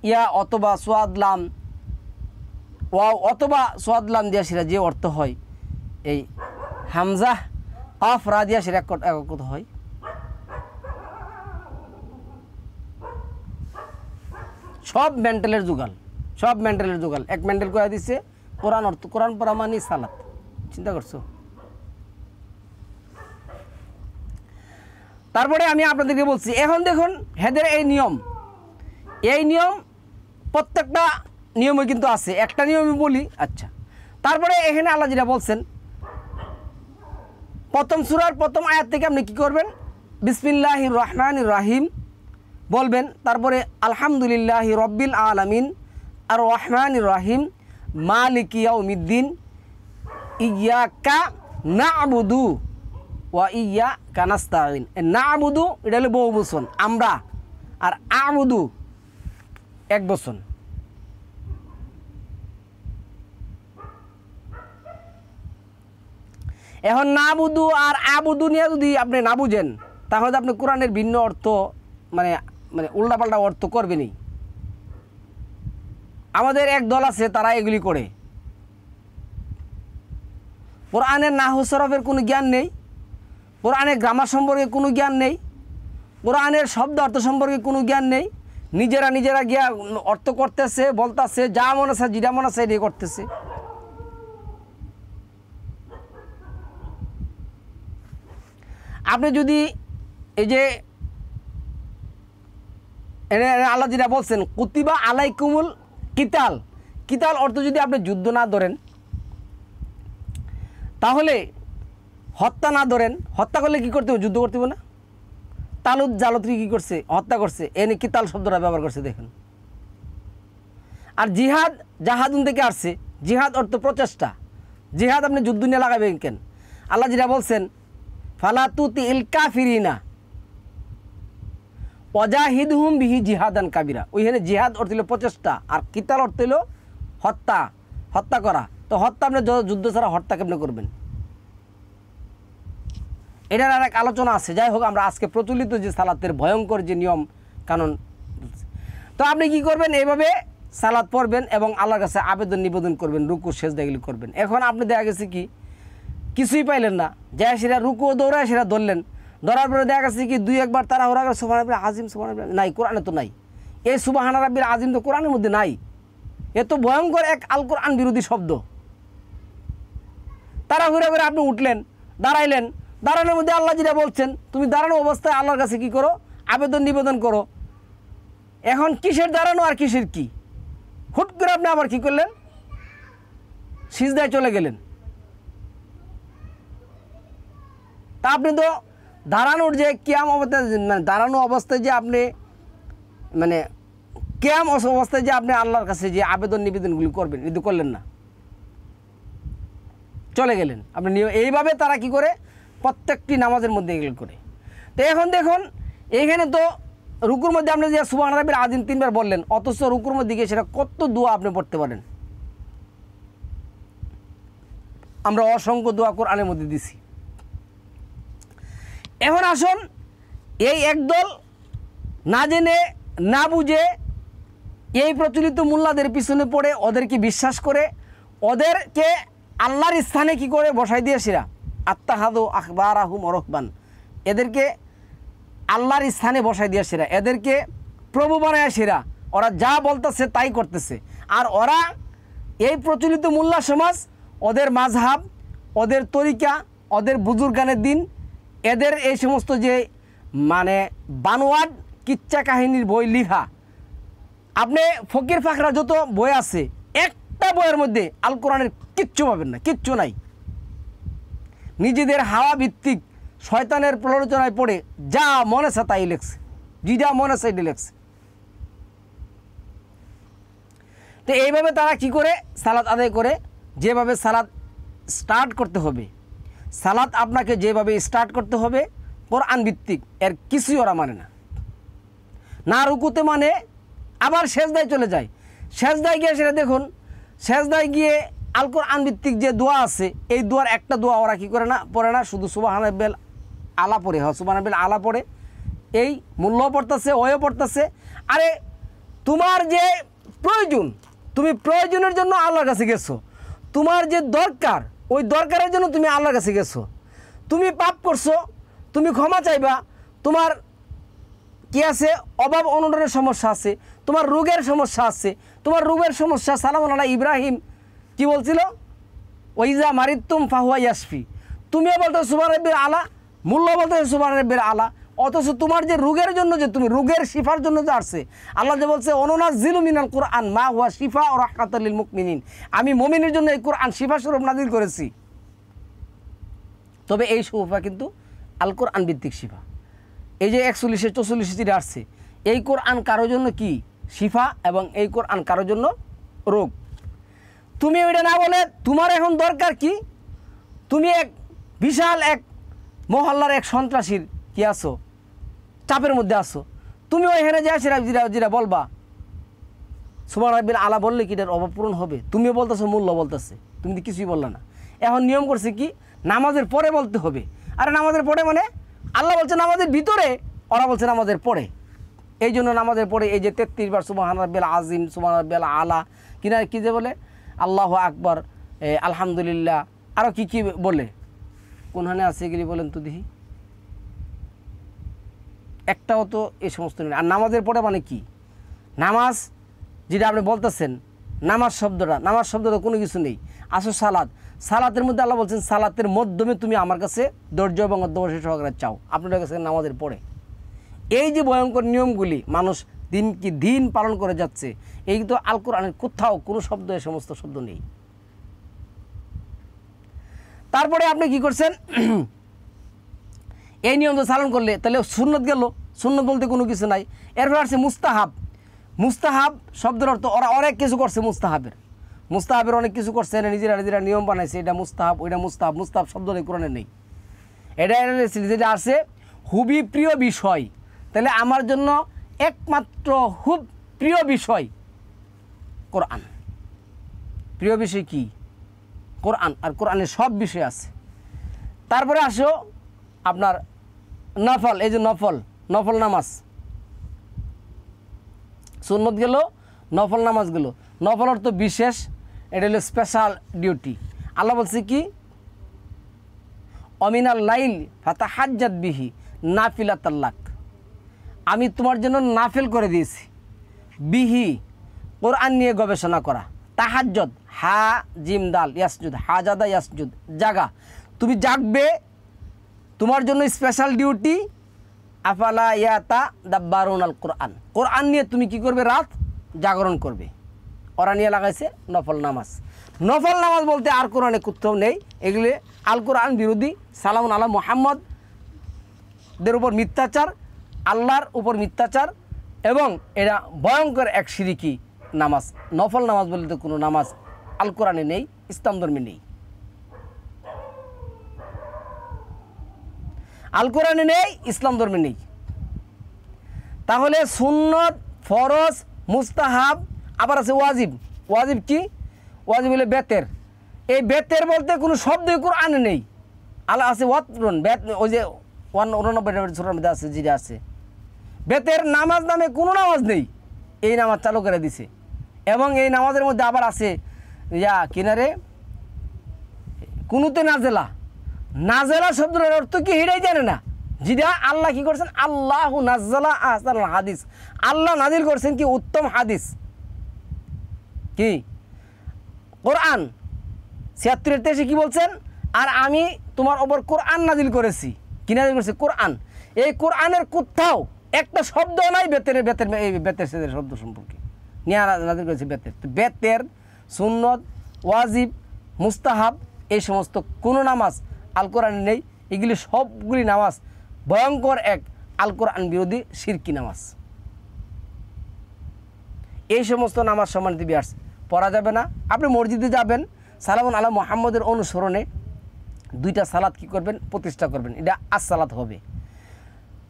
ইয়া অথবা সোয়াদ লাম ওয়াও অথবা সোয়াদ লাম দিয়া সেরা যে অর্থ হয়, এই হামজা কাফ রা দিয়া সেরা এক হয়। সব মেন্টালের যুগাল, সব মেন্টালের যুগাল। এক মেন্টাল করে দিচ্ছে কোরআন অর্থ, কোরআন পড়া মানে সালাত। চিন্তা করছো? তারপরে আমি আপনাদেরকে বলছি, এখন দেখুন হেদের এই নিয়ম, এই নিয়ম প্রত্যেকটা নিয়মে কিন্তু আছে। একটা নিয়মই বলি। আচ্ছা, তারপরে এখানে আল্লাহ যেটা বলছেন, প্রথম সূরার প্রথম আয়াত থেকে আপনি কি করবেন? বিসমিল্লাহির রহমানির রহিম বলবেন, তারপরে আলহামদুলিল্লাহি রব্বিল আলামিন আর রহমানির রহিম মালিকি ইয়াউমিদ্দিন ইয়াকা না'বুদু ওয়া ইয়াকা নাস্তাঈন। না'বুদু এটা হলো বহু বচন, আমরা, আর আ'বুদু এক বচন। এখন না'বুদু আর আ'বুদু নিয়ে যদি আপনি না বুঝেন তাহলে আপনি কোরআনের ভিন্ন অর্থ মানে মানে উল্টাপাল্টা অর্থ করবেনই। আমাদের এক দল আছে তারা এগুলি করে। কোরআনের নাহু সরফের কোনো জ্ঞান নেই, কোরআনের গ্রামার সম্পর্কে কোনো জ্ঞান নেই, কোরআনের শব্দ অর্থ সম্পর্কে কোনো জ্ঞান নেই। নিজেরা গিয়া অর্থ করতেছে, বলতেছে, যা মনে আছে যেটা মনে আছে এটাই করতেছে। আপনি যদি এই যে আল্লাহ যেটা বলছেন কুতিবা আলাইকুমুল কিতাল, কিতাল অর্থ যদি আপনি যুদ্ধ না ধরেন, তাহলে হত্যা না ধরেন, হত্যা করলে কি করতে হবে? যুদ্ধ করতে হবে না? তালুত জালত্রী কী করছে? হত্যা করছে। এনে কিতাল শব্দটা ব্যবহার করছে, দেখেন। আর জিহাদ জাহাদুন থেকে আসছে, জিহাদ অর্থ প্রচেষ্টা। জিহাদ আপনি যুদ্ধ নিয়ে লাগাবেন কেন? আল্লাহ যেটা বলছেন ফালা তুতিল কাফিরিনা ওয়াজাহিদহুম বিহি জিহাদান কাবিরা, ওইখানে জিহাদ অর্থ হলো প্রচেষ্টা আর কিতাল অর্থ হলো হত্যা, হত্যা করা। তো হত্যা আপনি যুদ্ধ ছাড়া হত্যা কেমনে করবেন? এটার আর এক আলোচনা আছে। যাই হোক, আমরা আজকে প্রচলিত যে সালাতের ভয়ঙ্কর যে নিয়ম কানুন, তো আপনি কি করবেন? এইভাবে সালাত পড়বেন এবং আল্লাহর কাছে আবেদন নিবেদন করবেন, রুকু সেজদাগুলি করবেন। এখন আপনি দেখা গেছে কি কিছুই পাইলেন না, যায় সেটা রুকু দৌড়ায় সেটা ধরলেন, ধরার পরে দেখা গেছে কি দুই একবার তারা ওরা সুবহান রাব্বিল আজিম, সুবহান রাব্বিল নাই, কোরআনে তো নাই। এই সুবহান রাব্বিল আজিম তো কোরআনের মধ্যে নাই। এ তো ভয়ঙ্কর এক আল কোরআন বিরোধী শব্দ। তারা ঘুরে ঘুরে আপনি উঠলেন, দাঁড়াইলেন, দাঁড়ানোর মধ্যে আল্লাহ যেটা বলছেন তুমি দাঁড়ানো অবস্থায় আল্লাহর কাছে কি করো? আবেদন নিবেদন করো। এখন কিসের দাঁড়ানো আর কিসের কি? হুট করে আপনি আবার কি করলেন? সিজদায় চলে গেলেন। তা আপনি তো দাঁড়ানোর যে কিয়াম অবস্থায়, মানে দাঁড়ানো অবস্থায় যে আপনি মানে কিয়াম অবস্থায় যে আপনি আল্লাহর কাছে যে আবেদন নিবেদনগুলি করবেন, কিন্তু করলেন না, চলে গেলেন আপনি। এইভাবে তারা কি করে? প্রত্যেকটি নামাজের মধ্যে এগুলো করে। তো এখন দেখুন এইখানে তো রুকুর মধ্যে আপনি যে সুবহান রাব্বিল আজিম 3 বার বললেন, অথচ রুকুর মধ্যে গিয়ে সেটা কত দোয়া আপনি পড়তে পারেন। আমরা অসংখ্য দোয়া কোরআনের মধ্যে দিছি। এখন আসুন, এই একদল না জেনে না বুঝে এই প্রচলিত মোল্লাদের পিছনে পড়ে ওদেরকে বিশ্বাস করে ওদেরকে আল্লাহর স্থানে কি করে বসাই দিয়েছিরা আত্তাহাদু আখবার আহুম রহবান, এদেরকে আল্লাহর স্থানে বসাই দিয়েছিরা, এদেরকে প্রভু বানাইছিরা। ওরা যা বলতেছে তাই করতেছে। আর ওরা এই প্রচলিত মোল্লা সমাজ, ওদের মাযহাব, ওদের তরিকা, ওদের বুজুর্গানের দিন, এদের এই সমস্ত যে মানে বানোয়াট কিচ্ছা কাহিনীর বই লিখা, আপনি ফকির ফাকরা যত বই আছে একটা বইয়ের মধ্যে আল কোরআনের কিচ্ছু পাবেন না, কিচ্ছু নাই। নিজেদের হাওয়া ভিত্তিক শয়তানের প্ররোচনায় পড়ে যা মনে আছে তাই লেখছে, যা মনে আছে এটি লেখছে। তো এইভাবে তারা কি করে সালাত আদায় করে, যেভাবে সালাত স্টার্ট করতে হবে, সালাত আপনাকে যেভাবে স্টার্ট করতে হবে কোরআন ভিত্তিক, এর কিছুই ওরা মানে না। না রুকুতে মানে, আবার সেজদায় চলে যায়। সেজদায় গিয়ে সেটা দেখুন, সেজদায় গিয়ে আল কোরআন ভিত্তিক যে দোয়া আছে, এই দোয়ার একটা দোয়া ওরা কী করে না, পড়ে না, শুধু সুবহানাল্লাহিল আলা পড়ে, হয় সুবহানাল্লাহিল আলা পড়ে, এই মূল্য পড়তেছে, ওয়ও পড়তেছে। আরে তোমার যে প্রয়োজন, তুমি প্রয়োজনের জন্য আল্লাহর কাছে গেছো, তোমার যে দরকার, ওই দরকারের জন্য তুমি আল্লাহর কাছে গেছো, তুমি পাপ করছো, তুমি ক্ষমা চাইবা, তোমার কি আছে, অভাব অনটনের সমস্যা আছে, তোমার রোগের সমস্যা আছে, তোমার রোগের সমস্যা সালামুন আলা ইব্রাহিম কি বলছিল, ওইজা মারিতুম ফাহুয়া ইয়াসফি, তুমিও বলতো সুবহানাল্লাহিল আলা, মূল্য বলতো সুবহানাল্লাহিল আলা, অথচ তোমার যে রোগের জন্য, যে তুমি রোগের শিফার জন্য যে আসছে, আল্লাহ যে বলছে অনুনাজ্জিলু মিনাল কুরআন মা হুয়া শিফা ও রাহমাতুল লিল মুমিনিন, আমি মুমিনের জন্য এই কোরআন শিফা স্বরূপ নাযিল করেছি। তবে এই শিফা কিন্তু আল কোরআন ভিত্তিক শিফা। এই যে 41-44 চিঠি আসছে, এই কোরআন কারোর জন্য কি শিফা, এবং এই কোরআন কারোর জন্য রোগ। তুমি ওইটা না বলে তোমার এখন দরকার কি, তুমি এক বিশাল এক মহল্লার এক সন্ত্রাসীর কি আছো, চাপের মধ্যে আসো, তুমি ওইখানে যাই যেটা বলবা সুবহানাল্লাহিল আলা বললে কি এটার অভাব পূরণ হবে? তুমিও বলতেছো, মূল্য বলতেছে, তুমি তো কিছুই বললা না। এখন নিয়ম করছে কি, নামাজের পরে বলতে হবে। আরে নামাজের পরে মানে আল্লাহ বলছে নামাজের ভিতরে, ওরা বলছে নামাজের পরে। এই জন্য নামাজের পরে এই যে 33 বার সুবহানাল্লাহিল আজিম, সুবহানাল্লাহিল আলা, কিনা কি যে বলে আল্লাহু আকবার, আলহামদুলিল্লাহ, আরও কি কি বলে, কোনখানে আছে এগুলি বলেন তো দেখি, একটাও তো এই সমস্ত নেই। আর নামাজের পরে মানে কি, নামাজ যেটা আপনি বলতেছেন, নামাজ শব্দটা কোনো কিছু নেই, আসো সালাত, সালাতের মধ্যে আল্লাহ বলছেন সালাতের মাধ্যমে তুমি আমার কাছে ধৈর্য এবং অধ্যবসায় সহকারে চাও, আপনাদের কাছে নামাজের পরে। এই যে ভয়ঙ্কর নিয়মগুলি মানুষ দিন পালন করে যাচ্ছে, এই তো আল কোরআনের কোথাও কোনো শব্দ, এই সমস্ত শব্দ নেই। তারপরে আপনি কি করছেন, এই নিয়ম তো চালন করলে তাহলে সুন্নত গেল, সুন্নত বলতে কোনো কিছু নাই। এরপর আসছে মুস্তাহাব। মুস্তাহাব শব্দের অর্থ, ওরা অনেক কিছু করছে, মুস্তাহাবের অনেক কিছু করছে, নিজেরা নিয়ম বানাইছে, এটা মুস্তাহাব, ওইটা মুস্তাহাব। মুস্তাহাব শব্দ কোরআনে নেই। এটা যেটা আছে খুবই প্রিয় বিষয়, তাহলে আমার জন্য একমাত্র খুব প্রিয় বিষয় কোরআন। প্রিয় বিষয় কি? কোরআন। আর কোরআনের সব বিষয় আছে। তারপরে আসো আপনার নফল, এই যে নফল নামাজ, সুন্নত গেল, নফল নামাজ গেল। নফল অর্থ বিশেষ, এটা হলো স্পেশাল ডিউটি। আল্লাহ বলছে কি, অমিনাল লাইল ফাতাহাজ্জাত বিহি নাফিলাতাল লাক, আমি তোমার জন্য নাফিল করে দিয়েছি। বিহি কোরআন নিয়ে গবেষণা করা, তাহাজ্জুদ হা জিম দাল ইয়াসজুদ, হাজাদা ইয়াসজুদ, জাগা, তুমি জাগবে, তোমার জন্য স্পেশাল ডিউটি। আফালা ইয়াতা দাব্বারুন আল কোরআন, কোরআন নিয়ে তুমি কি করবে, রাত জাগরণ করবে। ওরা নিয়ে লাগাইছে নফল নামাজ। নফল নামাজ বলতে আর কোরআনে কোথাও নেই, এগুলি আল কোরআন বিরোধী, সালামুন আলা মুহাম্মদের উপর মিথ্যাচার, আল্লাহর উপর মিথ্যাচার, এবং এরা ভয়ঙ্কর এক শিরকি নামাজ। নফল নামাজ বলতে কোনো নামাজ আল কোরআনে নেই, ইসলাম ধর্মে নেই, আল কোরআনে নেই, ইসলাম ধর্মে নেই। তাহলে সুন্নত, ফরজ, মুস্তাহাব, আবার আছে ওয়াজিব। ওয়াজিব কি? ওয়াজিব হলে বেতের। এই বেতের বলতে কোনো শব্দই কোরআনে নেই। আল্লাহ আছে ওয়াতরুন, বেত, ওই যে 189 সূরার মধ্যে আছে, যেটা আছে বেতের নামাজ নামে কোনো নামাজ নেই। এই নামাজ চালু করে দিছে। এবং এই নামাজের মধ্যে আবার আছে কিনারে কুনুতে নাজেলা। নাজেলা শব্দের অর্থ কি এটাই জানে না, যেটা আল্লাহ কি করছেন, আল্লাহু নাজ্জালা আহসানুল হাদিস, আল্লাহ নাজিল করছেন কি উত্তম হাদিস, কি কোরআন ৭৬-৮৩ কি বলছেন, আর আমি তোমার ওপর কোরআন নাজিল করেছি। কি নাজিল করেছি? কোরআন। এই কোরআনের কোথাও একটা শব্দ নাই বেতের সেদের শব্দ সম্পর্কে নিয়ে নাজিল করেছি বেতের। তো বেতের, সুন্নত, ওয়াজিব, মুস্তাহাব এই সমস্ত কোনো নামাজ আল কোরআনে নেই। এগুলি সবগুলি নামাজ ভয়ঙ্কর এক আল কোরআন বিরোধী শিরকি নামাজ। এই সমস্ত নামাজ সম্মানিত বিয়ার্স পড়া যাবে না। আপনি মসজিদে যাবেন, সালামুন আলা মুহাম্মদের অনুসরণে 2টা সালাত কি করবেন, প্রতিষ্ঠা করবেন, এটা আসসালাত হবে।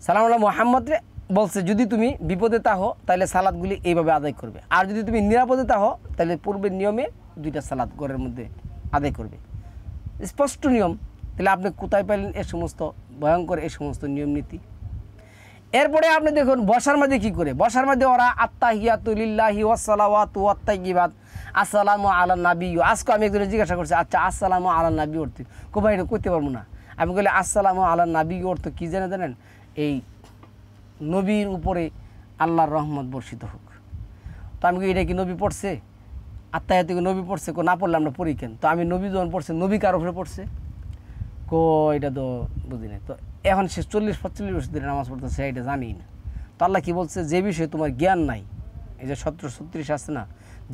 সালামুন আলা মুহাম্মদে বলছে যদি তুমি বিপদে তাহো তাহলে সালাতগুলি এইভাবে আদায় করবে, আর যদি তুমি নিরাপদে তাহো তাহলে পূর্বের নিয়মে 2টা সালাত ঘরের মধ্যে আদায় করবে। স্পষ্ট নিয়ম। তাহলে আপনি কোথায় পেলেন এ সমস্ত ভয়ঙ্কর এই সমস্ত নিয়ম নীতি? এরপরে আপনি দেখুন বসার মধ্যে কি করে, বসার মধ্যে ওরা আত্তাহিয়াতু লিল্লাহি ওয়াসসালাওয়াতু ওয়াত্তাইয়িবাত আসসালামু আলা নাবী। আজকে আমি একজনে জিজ্ঞাসা করছি, আচ্ছা আসসালামু আলা নাবী অর্থ কোথায়, এটা করতে পারবো না। আমি বলি আসসালামু আলা নাবী অর্থ কী জানেন? এই নবীর উপরে আল্লাহর রহমত বর্ষিত হোক। তো আমি এটা কি নবী পড়ছে? আত্তাহিয়াতু নবী পড়ছে? না পড়লে আমরা পড়ি কেন? তো আমি নবী যখন পড়ছে, নবী কার উপরে পড়ছে? এটা তো বুঝি না। তো এখন সে 40-45 বছর ধরে নামাজ পড়তেছে, এটা জানি না। তো আল্লাহ কি বলছে, যে বিষয়ে তোমার জ্ঞান নাই, এই যে 17-36 আসছে না,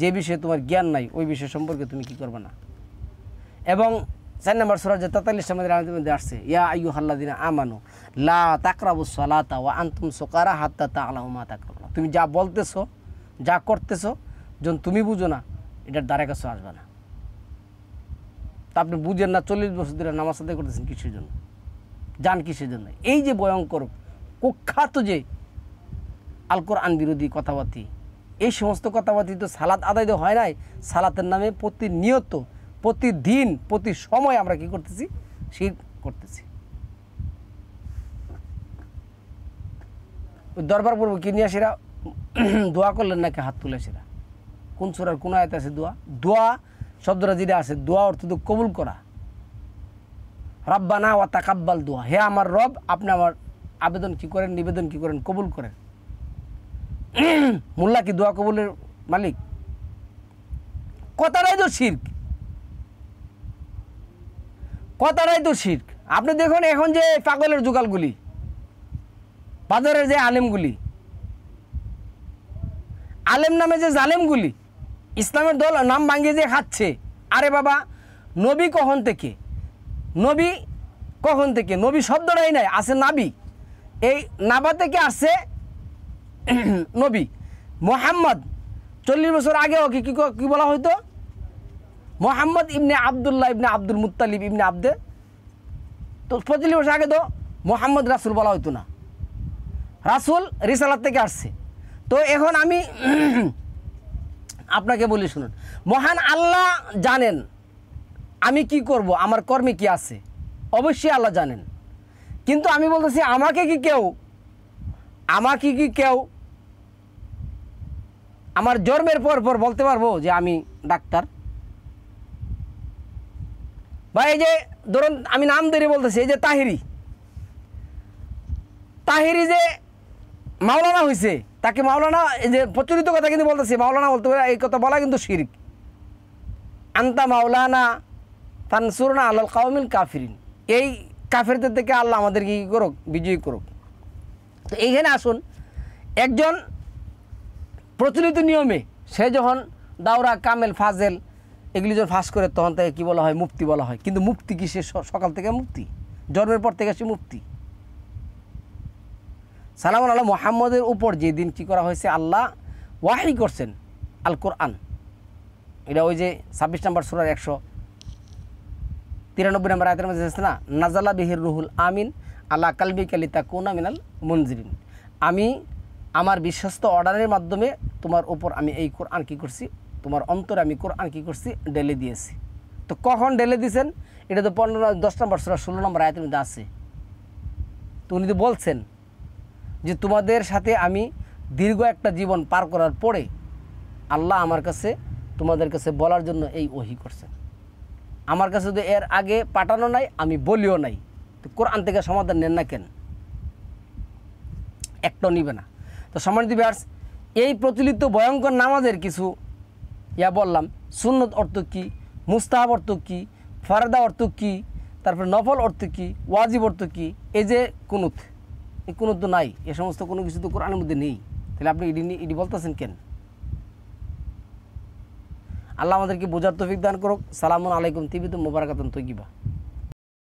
যে বিষয়ে তোমার জ্ঞান নাই ওই বিষয় সম্পর্কে তুমি কি করবে না। এবং 4 নম্বর সূরা যে 43 আমাদের মধ্যে আসছে, ইয়া আইয়ুহাল্লাযিনা আমানু লা তাকরাবুস সালাতা ওয়া আনতুম সুকারা হাত্তা তা'লামু মা তাকুলুন। তুমি যা বলতেছো, যা করতেছো, যখন তুমি বুঝো না, এটার দ্বারে কাছে আসবে না। তা আপনি বুঝেন না 40 বছর ধরে নামাজ আদায় করতেছেন কিসের জন্য? জান কিসের জন্য? এই যে ভয়ঙ্কর কুখ্যাত যে আল কোরআন বিরোধী কথাবার্তি, এই সমস্ত কথাবার্তি তো সালাত আদায় তো হয় নাই। সালাতের নামে প্রতিনিয়ত, প্রতিদিন, প্রতি সময় আমরা কি করতেছি, শিরক করতেছি। ওই দরবার পড়বো কি নিয়ে সেরা দোয়া করলেন নাকি হাত তুলে সেরা? কোন সূরার কোন আয়াত আছে দোয়া? দোয়া শব্দটা যেটা আছে, দোয়া অর্থ তো কবুল করা। রব্বানা ওয়া তাকাব্বাল দোয়া, হে আমার রব আপনি আমার আবেদন কি করেন, নিবেদন কি করেন, কবুল করেন। মোল্লা কি দোয়া কবুলের মালিক? কথাটাই তো শিরক, কথাটাই তো শিরক। আপনি দেখুন এখন যে পাগলের জোগালগুলি, বাজারের যে আলেমগুলি, আলেম নামে যে জালেমগুলি ইসলামের দল নাম ভাঙিয়ে যে খাচ্ছে। আরে বাবা, নবী কখন থেকে, নবী কখন থেকে? নবী শব্দটাই নাই, আছে নাবি। এই নাবা থেকে আসছে নবী। মোহাম্মদ 40 বছর আগে ওকে কি বলা হইতো? মোহাম্মদ ইবনে আবদুল্লাহ ইবনে আব্দুল মুত্তালিব ইবনে আব্দে। তো 45 বছর আগে তো মোহাম্মদ রাসূল বলা হইতো না, রাসূল রিসালাত থেকে আসছে। তো এখন আমি আপনাকে বলি শুনুন, মহান আল্লাহ জানেন আমি কি করব, আমার কর্মে কি আছে, অবশ্যই আল্লাহ জানেন। কিন্তু আমি বলতেছি আমাকে কি কেউ আমার জন্মের পর বলতে পারবো যে আমি ডাক্তার? বা এই যে ধরুন আমি নাম ধরে বলতেছি, এই যে তাহিরি যে মাওলানা হয়েছে, তাকে মাওলানা, এই যে প্রচলিত কথা কিন্তু বলতেছি, মাওলানা বলতে পারে, এই কথা বলা কিন্তু শিরক। আন্তা মাওলানা ফানসুরনা আলাল কাওমিল কাফিরিন, এই কাফেরদের থেকে আল্লাহ আমাদেরকে কী করুক, বিজয়ী করুক। তো এইখানে আসুন, একজন প্রচলিত নিয়মে সে যখন দাওরা কামেল ফাজেল এগুলি যখন ফাঁস করে, তখন তাকে কী বলা হয়, মুফতি বলা হয়। কিন্তু মুফতি কি সে সকাল থেকে মুফতি? জন্মের পর থেকে সে মুফতি? সালামুন আলা মুহাম্মদের উপর যেদিন কী করা হয়েছে, আল্লাহ ওয়াহি করছেন আল কোরআন, এটা ওই যে 26 নম্বর সূরার 193 নম্বর আয়াতের মধ্যে আছে না, নাজালা বিহির রুহুল আমিন আলা কালবিকা লিতাকুনা মিনাল মুনজিরিন। আমি আমার বিশ্বস্ত অর্ডারের মাধ্যমে তোমার উপর আমি এই কোরআন কী করছি, তোমার অন্তরে আমি কোরআন কী করছি, ঢেলে দিয়েছি। তো কখন ঢেলে দিয়েছেন? এটা তো 10 নম্বর সূরা 16 নম্বর আয়াতের মধ্যে আছে। তো উনি তো বলছেন যে তোমাদের সাথে আমি দীর্ঘ একটা জীবন পার করার পরে আল্লাহ আমার কাছে তোমাদের কাছে বলার জন্য এই ওহি করছেন। আমার কাছে তো এর আগে পাঠানো নাই, আমি বলিও নাই, তো কোরআন থেকে সমাধান নেন না কেন? একটাও নিবে না। তো সম্মানিত ভিউয়ার্স, এই প্রচলিত ভয়ঙ্কর নামাজের কিছু বললাম। সুন্নত অর্থ কী, মুস্তাহাব অর্থ কী, ফারদা অর্থ কী, তারপর নফল অর্থ কী, ওয়াজিব অর্থ কী, এই যে কুনুত, এই কুনুত তো নাই, এ সমস্ত কোনো কিছু তো কোরআনের মধ্যে নেই। তাহলে আপনি ইডি বলতেছেন কেন? আল্লাহ আমাদেরকে বোঝার তৌফিক দান করুক। সালামুন আলাইকুম তিবিতুম মুবারাকাতুন তৈয়িবা।